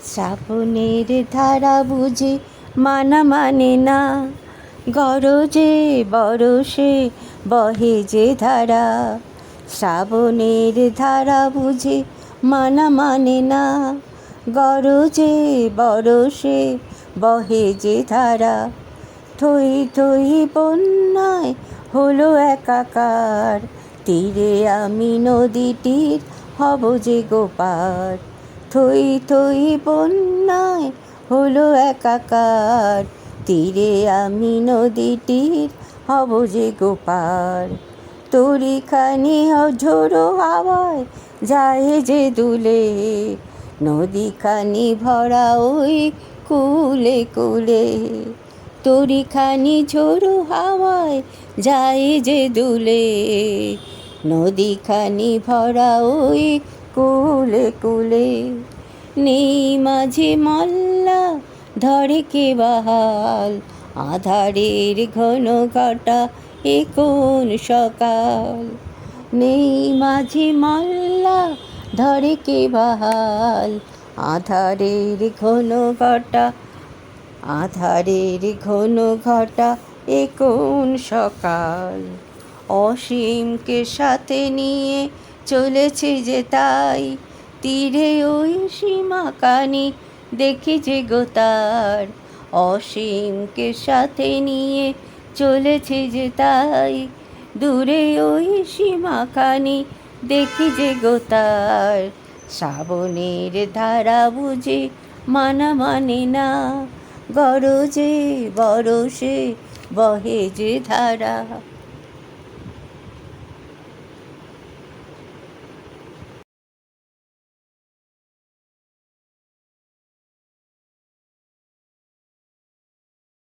শ্রাবণের ধারা বুঝি মানা মানে না, গরজে বরষে বহে যে ধারা। শ্রাবণের ধারা বুঝি মানা মানে না, গরজে বরষে বহে যে ধারা। থই থই বন্যায় হলো একাকার, তীরে আমি নদীটির হব যে গোপার। থই থই বন্যায় হলো একাকার, তীরে আমি নদীটির হব যে গোপার। তরিখানি ঝোড়ো হাওয়ায় যায় যে দুলে, নদীখানি ভরা ওই কুলে কুলে। তরিখানি ঝোড়ো হাওয়ায় যায় যে দুলে, নদীখানি ভরা ওই কুলে কুলে। নেই মাঝে মল্লা ধরে কে বাহাল, আধারের ঘন ঘটা এ কোন সকাল। নেই মাঝে মল্লা ধরে কে বাহাল, আধারের ঘন ঘটা, আধারের ঘন ঘটা এ কোন সকাল। অসীমকে সাথে নিয়ে চলেছে যে তাই, তীরে ওই সীমাখানি দেখি যে গোতার। অসীমকে সাথে নিয়ে চলেছে যে তাই, দূরে ওই সীমাখানি দেখি যে গোতার। শ্রাবণের ধারা বুঝি মানা মানে না, গরজে বরষে বহে যে ধারা।